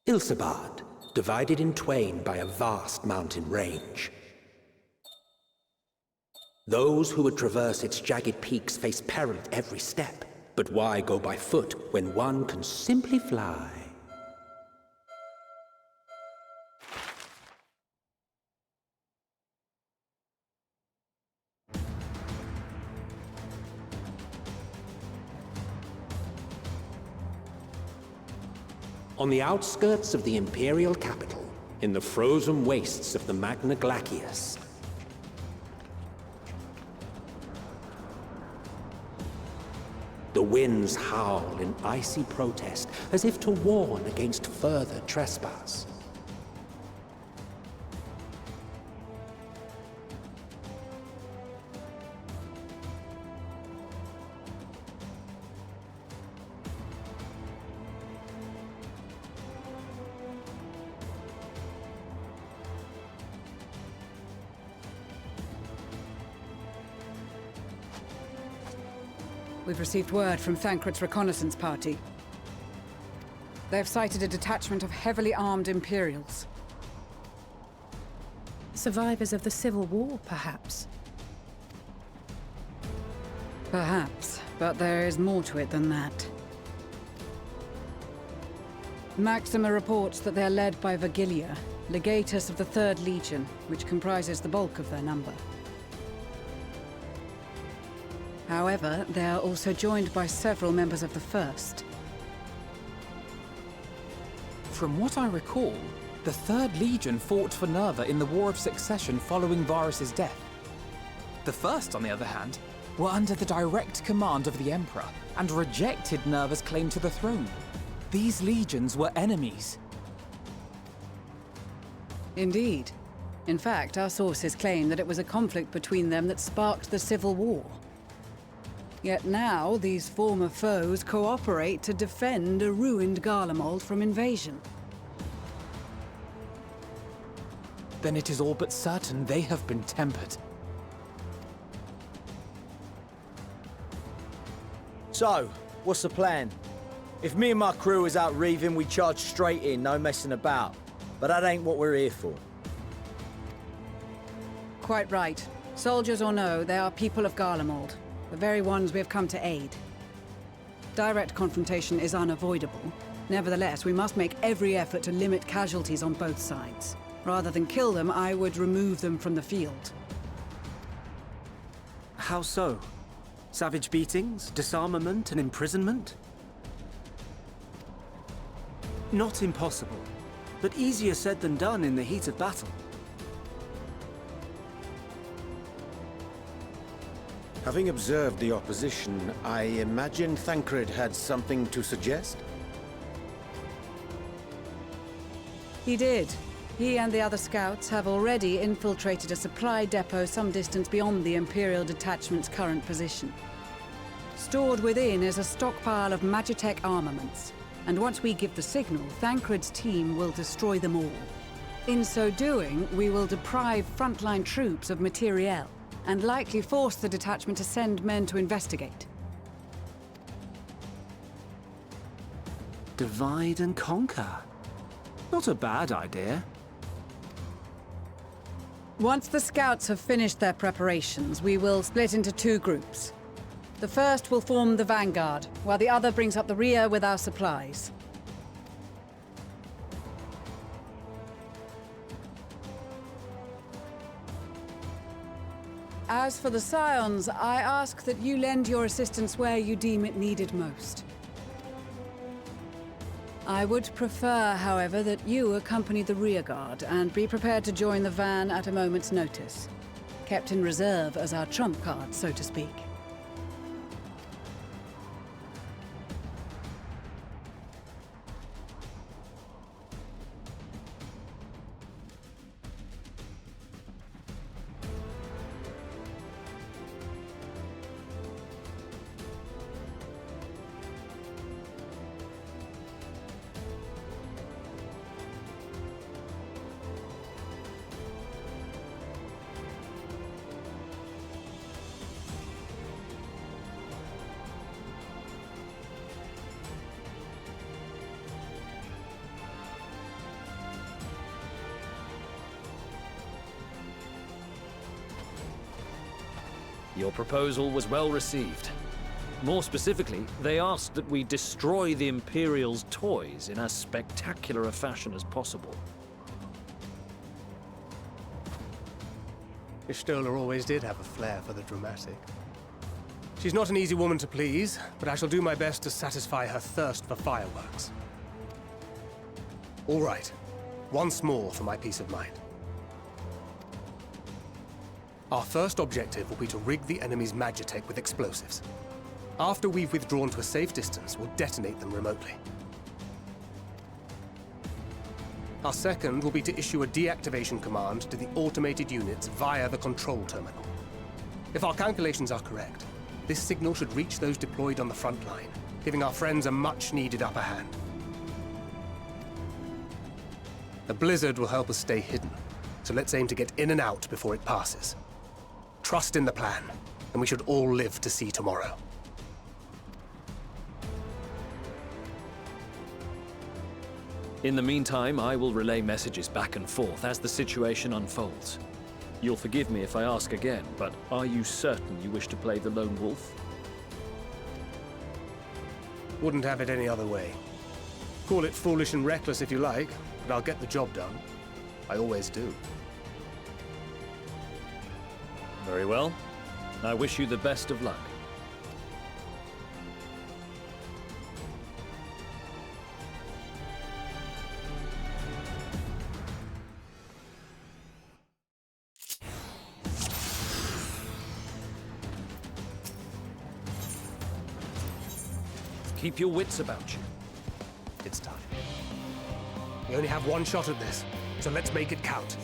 Ilsabard, divided in twain by a vast mountain range. Those who would traverse its jagged peaks face peril at every step. But why go by foot when one can simply fly? On the outskirts of the Imperial capital, in the frozen wastes of the Magna Glacius, the winds howl in icy protest, as if to warn against further trespass. We've received word from Thancred's reconnaissance party. They have sighted a detachment of heavily armed Imperials. Survivors of the Civil War, perhaps? Perhaps, but there is more to it than that. Maxima reports that they are led by Vergilia, legatus of the 3rd Legion, which comprises the bulk of their number. However, they are also joined by several members of the 1st. From what I recall, the 3rd Legion fought for Nerva in the War of Succession following Varus's death. The 1st, on the other hand, were under the direct command of the Emperor and rejected Nerva's claim to the throne. These legions were enemies. Indeed. In fact, our sources claim that it was a conflict between them that sparked the Civil War. Yet now, these former foes cooperate to defend a ruined Garlemald from invasion. Then it is all but certain they have been tempered. So, what's the plan? If me and my crew is out reaving, we charge straight in, no messing about. But that ain't what we're here for. Quite right. Soldiers or no, they are people of Garlemald. The very ones we have come to aid. Direct confrontation is unavoidable. Nevertheless, we must make every effort to limit casualties on both sides. Rather than kill them, I would remove them from the field. How so? Savage beatings, disarmament, and imprisonment? Not impossible, but easier said than done in the heat of battle. Having observed the opposition, I imagine Thancred had something to suggest? He did. He and the other scouts have already infiltrated a supply depot some distance beyond the Imperial detachment's current position. Stored within is a stockpile of Magitech armaments, and once we give the signal, Thancred's team will destroy them all. In so doing, we will deprive frontline troops of materiel, and likely force the detachment to send men to investigate. Divide and conquer. Not a bad idea. Once the scouts have finished their preparations, we will split into 2 groups. The first will form the vanguard, while the other brings up the rear with our supplies. As for the Scions, I ask that you lend your assistance where you deem it needed most. I would prefer, however, that you accompany the rearguard and be prepared to join the van at a moment's notice. Kept in reserve as our trump card, so to speak. Your proposal was well received. More specifically, they asked that we destroy the Imperial's toys in as spectacular a fashion as possible. Istola always did have a flair for the dramatic. She's not an easy woman to please, but I shall do my best to satisfy her thirst for fireworks. All right. Once more for my peace of mind. Our first objective will be to rig the enemy's magitech with explosives. After we've withdrawn to a safe distance, we'll detonate them remotely. Our second will be to issue a deactivation command to the automated units via the control terminal. If our calculations are correct, this signal should reach those deployed on the front line, giving our friends a much-needed upper hand. The blizzard will help us stay hidden, so let's aim to get in and out before it passes. Trust in the plan, and we should all live to see tomorrow. In the meantime, I will relay messages back and forth as the situation unfolds. You'll forgive me if I ask again, but are you certain you wish to play the lone wolf? Wouldn't have it any other way. Call it foolish and reckless if you like, but I'll get the job done. I always do. Very well. I wish you the best of luck. Keep your wits about you. It's time. We only have one shot at this, so let's make it count.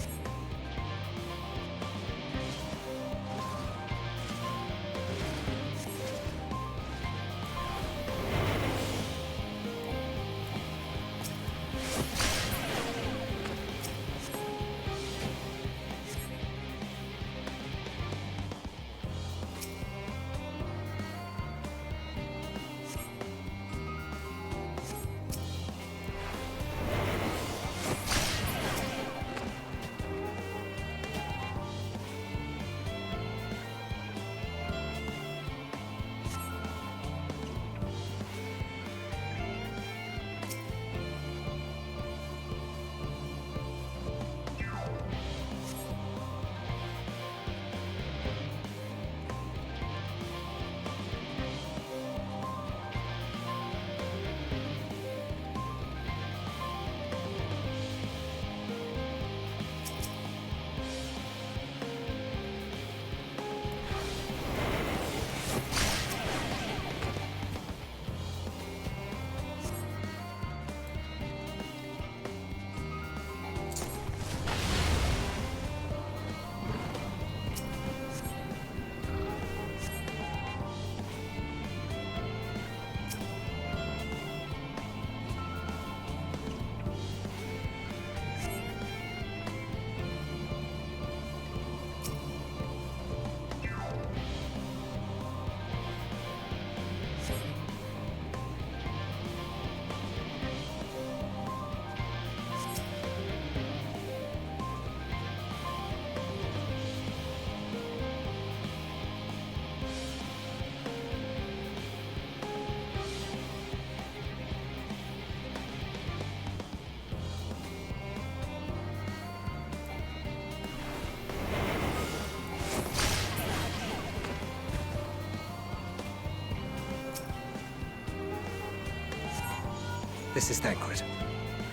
This is Thancred.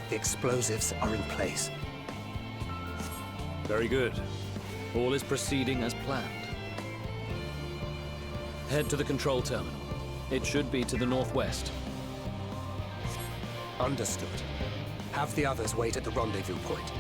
The explosives are in place. Very good. All is proceeding as planned. Head to the control terminal. It should be to the northwest. Understood. Have the others wait at the rendezvous point.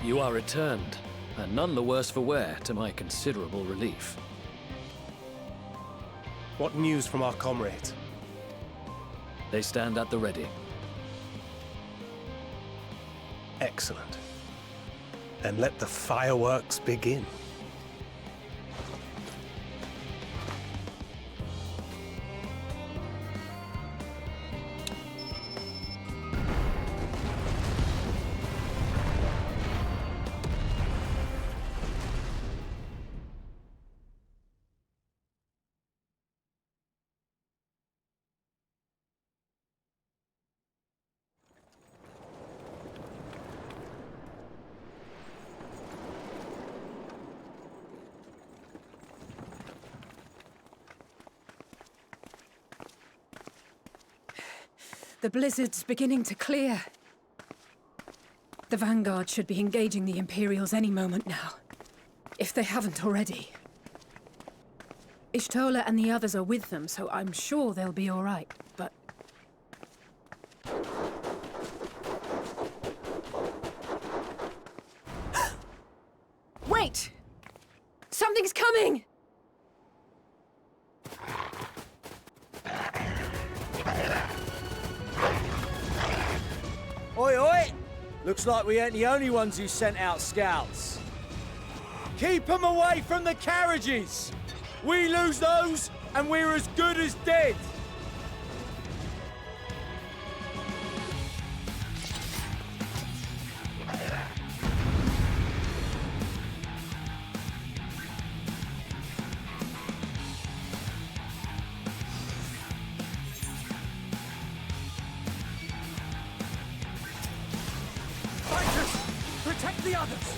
You are returned, and none the worse for wear, to my considerable relief. What news from our comrades? They stand at the ready. Excellent. Then let the fireworks begin. The blizzard's beginning to clear. The Vanguard should be engaging the Imperials any moment now, if they haven't already. Ishtola and the others are with them, so I'm sure they'll be all right, but... Wait! Something's coming! Oi, oi! Looks like we ain't the only ones who sent out scouts. Keep them away from the carriages! We lose those, and we're as good as dead! Protect the others!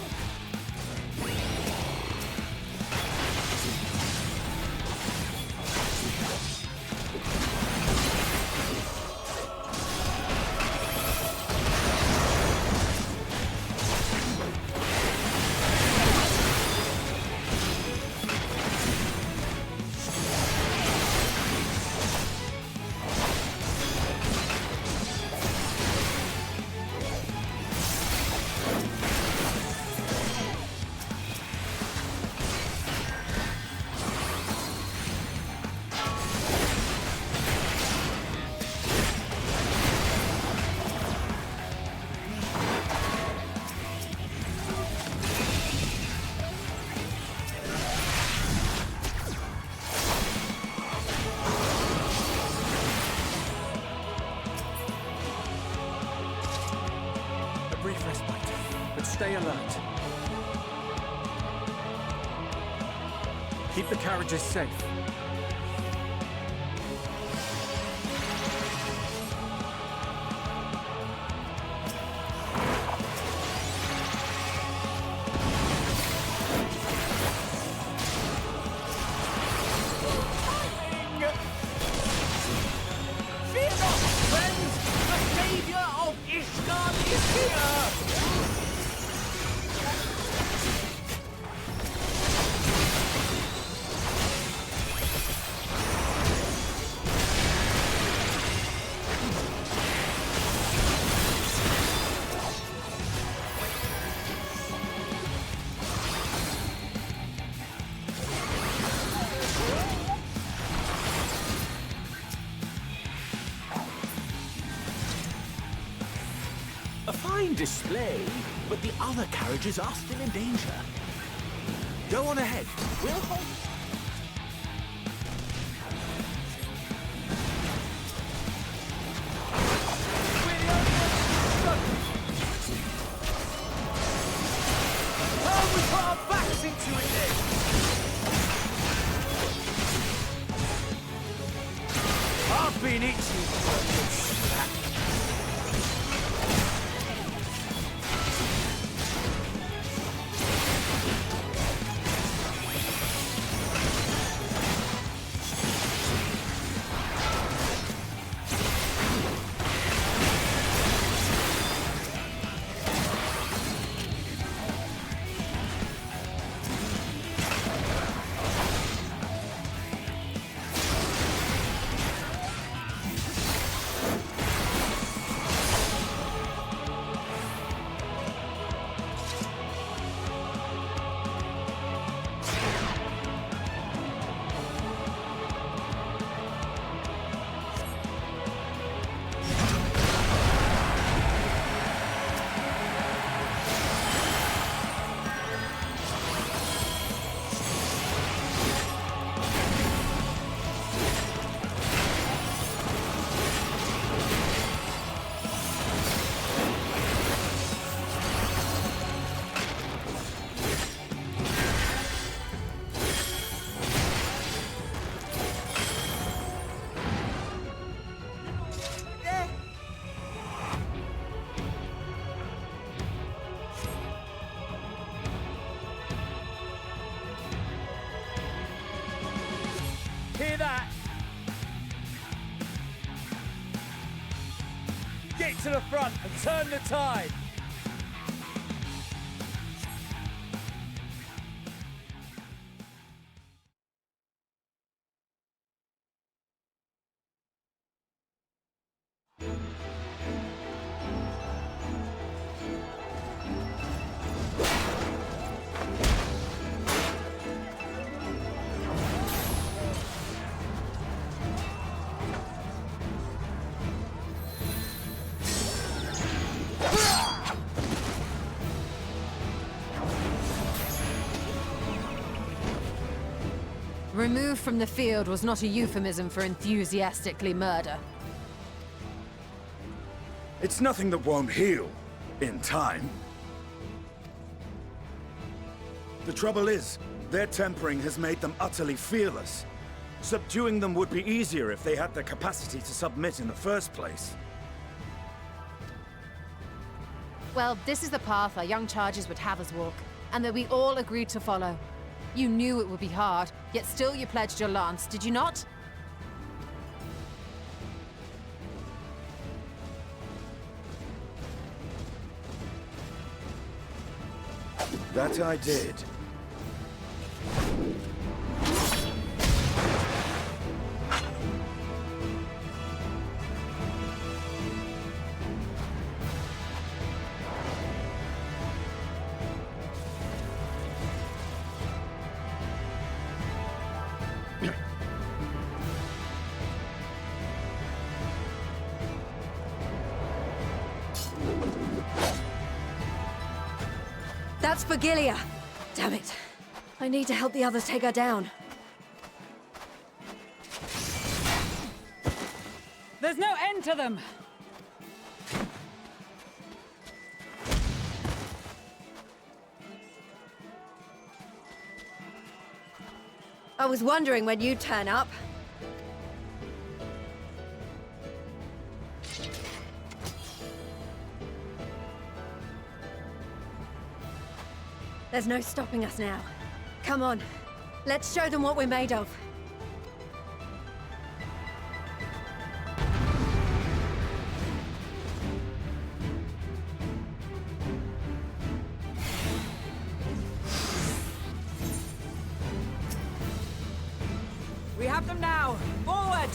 Stay alert. Keep the carriages safe. Fear not, friends! The savior of Ishgard is here! A fine display, but the other carriages are still in danger. Go on ahead. We'll hold. Oh, we put our backs into it then! I've been itching for a good slap. hear that? Get to the front and turn the tide! Removed from the field was not a euphemism for enthusiastically murder. It's nothing that won't heal in time. The trouble is, their tempering has made them utterly fearless. Subduing them would be easier if they had the capacity to submit in the first place. Well, this is the path our young charges would have us walk, and that we all agreed to follow. You knew it would be hard, yet still you pledged your lance, did you not? That I did. That's for Gilia! Damn it. I need to help the others take her down. There's no end to them! I was wondering when you'd turn up. There's no stopping us now. Come on, let's show them what we're made of. We have them now! Forward!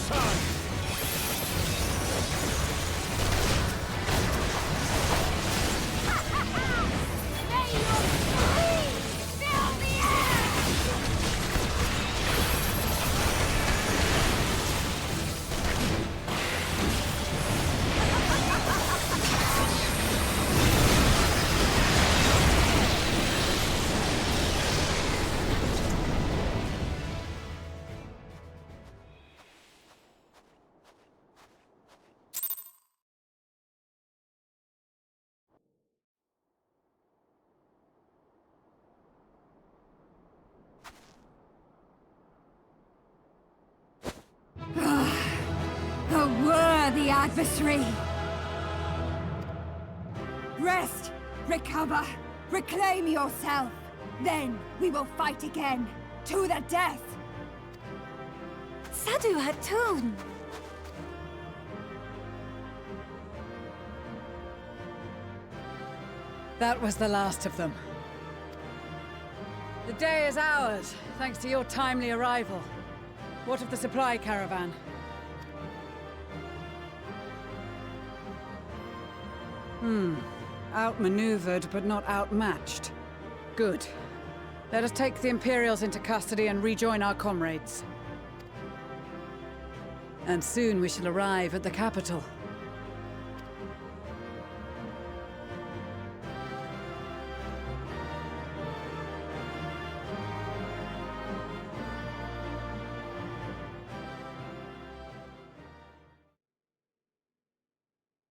sun! May your screams fill the air! A worthy adversary! Rest, recover, reclaim yourself. Then we will fight again, to the death! Sadu Hatun! That was the last of them. The day is ours, thanks to your timely arrival. What of the supply caravan? Outmaneuvered, but not outmatched. Good. Let us take the Imperials into custody and rejoin our comrades. And soon we shall arrive at the capital.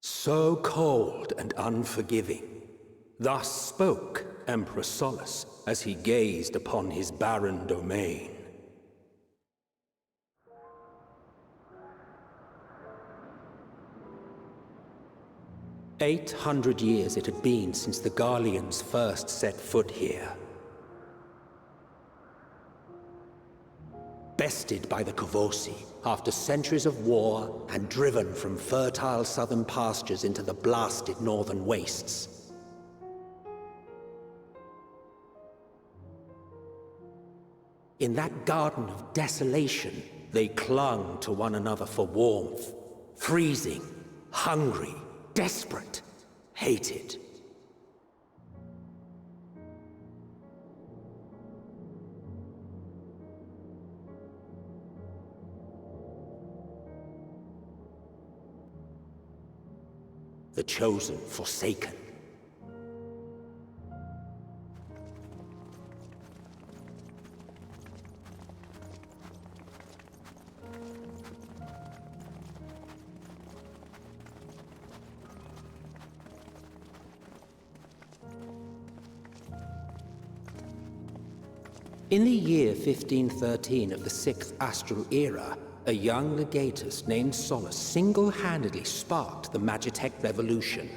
So cold and unforgiving. Thus spoke Emperor Solus as he gazed upon his barren domain. "800 years it had been since the Garleans first set foot here. Bested by the Kavosi after centuries of war and driven from fertile southern pastures into the blasted northern wastes. In that garden of desolation, they clung to one another for warmth, freezing, hungry, desperate, hated. The chosen forsaken. In the year 1513 of the 6th Astral Era, a young legatus named Solus single-handedly sparked the Magitech Revolution.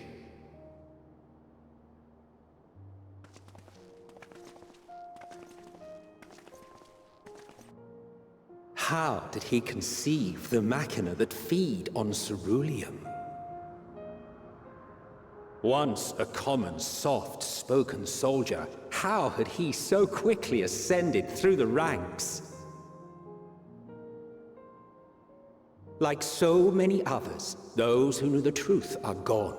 How did he conceive the machina that feed on ceruleum? Once a common, soft-spoken soldier, how had he so quickly ascended through the ranks? Like so many others, those who knew the truth are gone.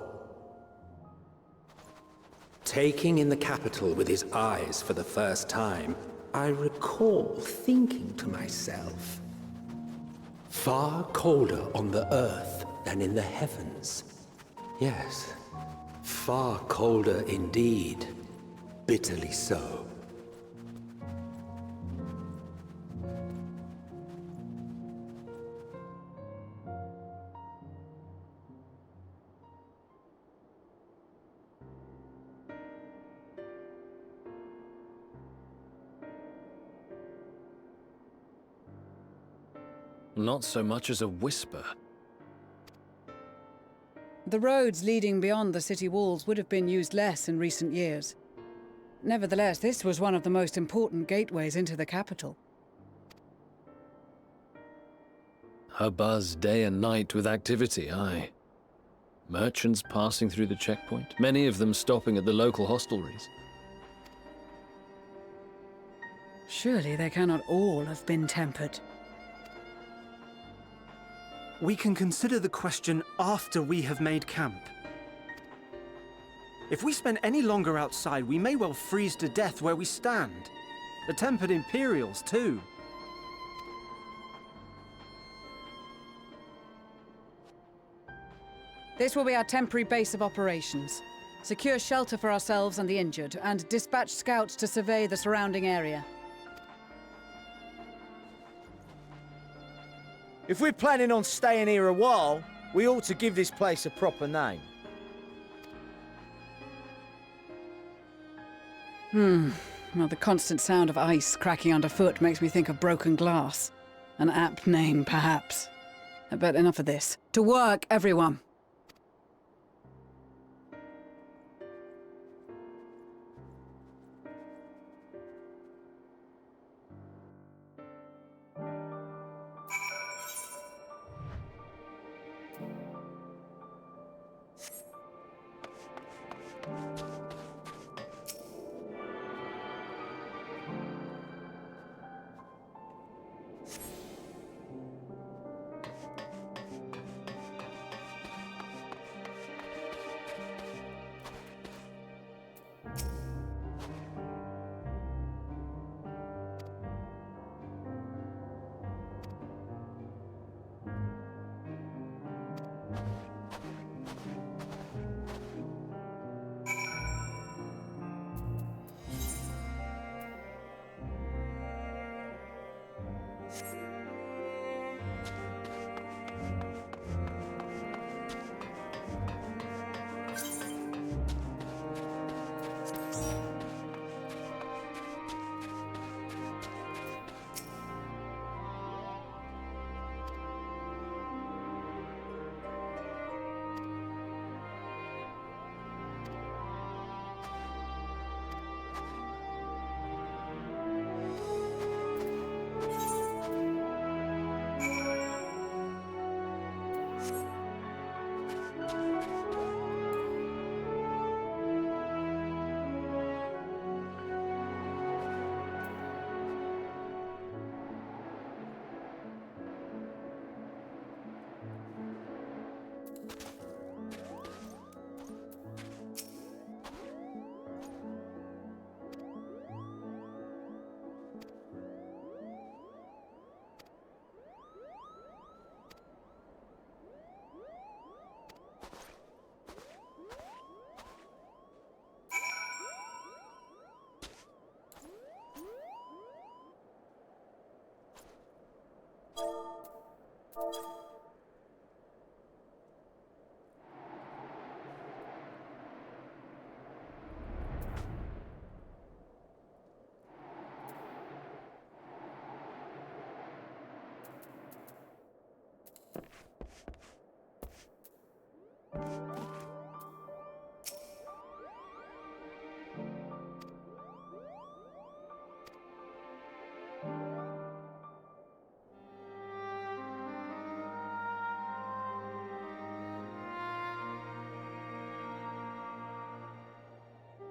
Taking in the capital with his eyes for the first time, I recall thinking to myself, far colder on the earth than in the heavens. Yes, far colder indeed. Bitterly so. Not so much as a whisper. The roads leading beyond the city walls would have been used less in recent years. Nevertheless, this was one of the most important gateways into the capital. A buzz day and night with activity, aye. Merchants passing through the checkpoint, many of them stopping at the local hostelries. Surely they cannot all have been tempered. We can consider the question after we have made camp. If we spend any longer outside, we may well freeze to death where we stand. The tempered Imperials, too. This will be our temporary base of operations. Secure shelter for ourselves and the injured, and dispatch scouts to survey the surrounding area. If we're planning on staying here a while, we ought to give this place a proper name. Well, the constant sound of ice cracking underfoot makes me think of broken glass. An apt name, perhaps. But enough of this. To work, everyone!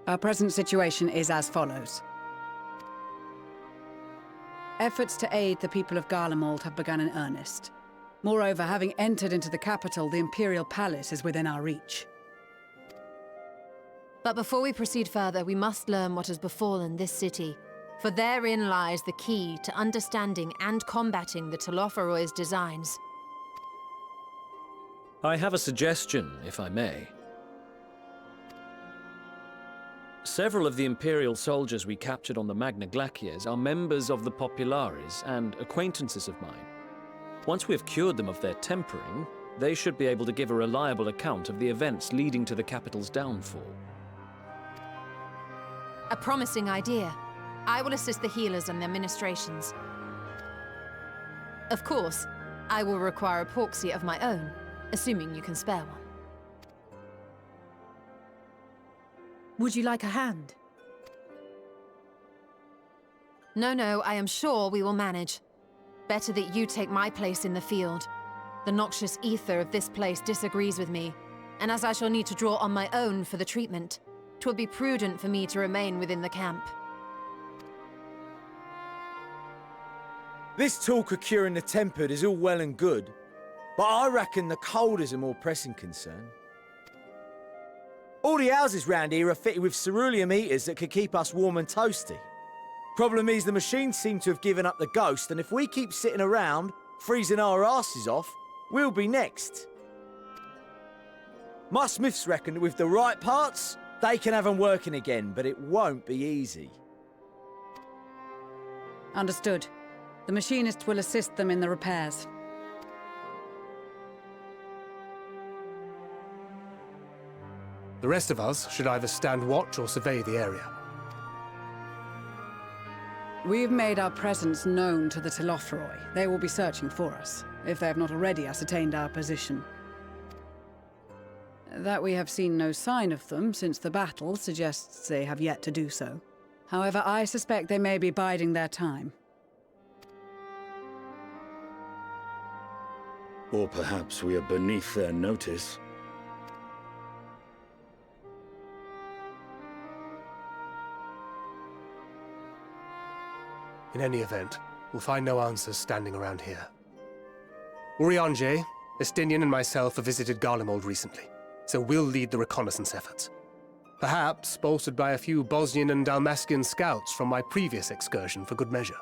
Our present situation is as follows. Efforts to aid the people of Garlemald have begun in earnest. Moreover, having entered into the capital, the Imperial Palace is within our reach. But before we proceed further, we must learn what has befallen this city. For therein lies the key to understanding and combating the Telophoroid's designs. I have a suggestion, if I may. Several of the Imperial soldiers we captured on the Magna Glaciers are members of the Populares and acquaintances of mine. Once we have cured them of their tempering, they should be able to give a reliable account of the events leading to the capital's downfall. A promising idea. I will assist the healers and their ministrations. Of course, I will require a proxy of my own, assuming you can spare one. Would you like a hand? No, I am sure we will manage. Better that you take my place in the field. The noxious ether of this place disagrees with me, and as I shall need to draw on my own for the treatment, 'twill be prudent for me to remain within the camp. This talk of curing the tempered is all well and good, But I reckon the cold is a more pressing concern. All the houses round here are fitted with cerulean heaters that could keep us warm and toasty. Problem is, the machines seem to have given up the ghost, and if we keep sitting around, freezing our asses off, we'll be next. My smiths reckon that with the right parts, they can have them working again, but it won't be easy. Understood. The machinist will assist them in the repairs. The rest of us should either stand watch or survey the area. We've made our presence known to the Telothroi. They will be searching for us, if they have not already ascertained our position. That we have seen no sign of them since the battle suggests they have yet to do so. However, I suspect they may be biding their time. Or perhaps we are beneath their notice. In any event, we'll find no answers standing around here. Urianger, Estinian and myself have visited Garlemald recently, so we'll lead the reconnaissance efforts. Perhaps bolstered by a few Bosnian and Dalmatian scouts from my previous excursion for good measure.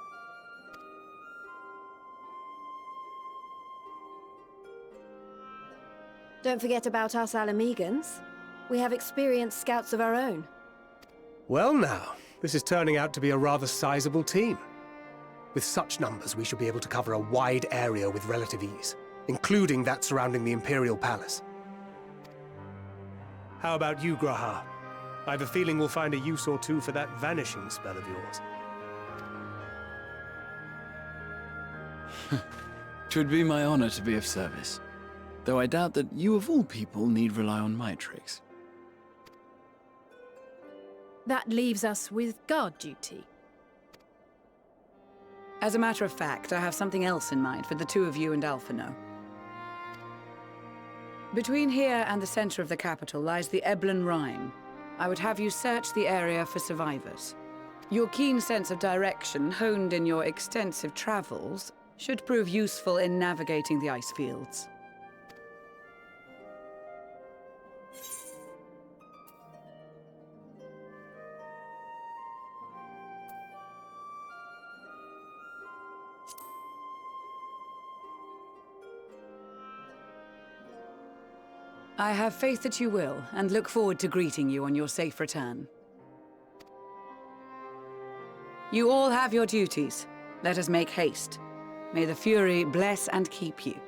Don't forget about us Alamegans. We have experienced scouts of our own. Well now, this is turning out to be a rather sizable team. With such numbers, we should be able to cover a wide area with relative ease, including that surrounding the Imperial Palace. How about you, Graha? I have a feeling we'll find a use or two for that vanishing spell of yours. 'Twould be my honor to be of service, though I doubt that you of all people need rely on my tricks. That leaves us with guard duty. As a matter of fact, I have something else in mind for the two of you and Alphino. Between here and the center of the capital lies the Eblan Rhine. I would have you search the area for survivors. Your keen sense of direction, honed in your extensive travels, should prove useful in navigating the ice fields. I have faith that you will, and look forward to greeting you on your safe return. You all have your duties. Let us make haste. May the Fury bless and keep you.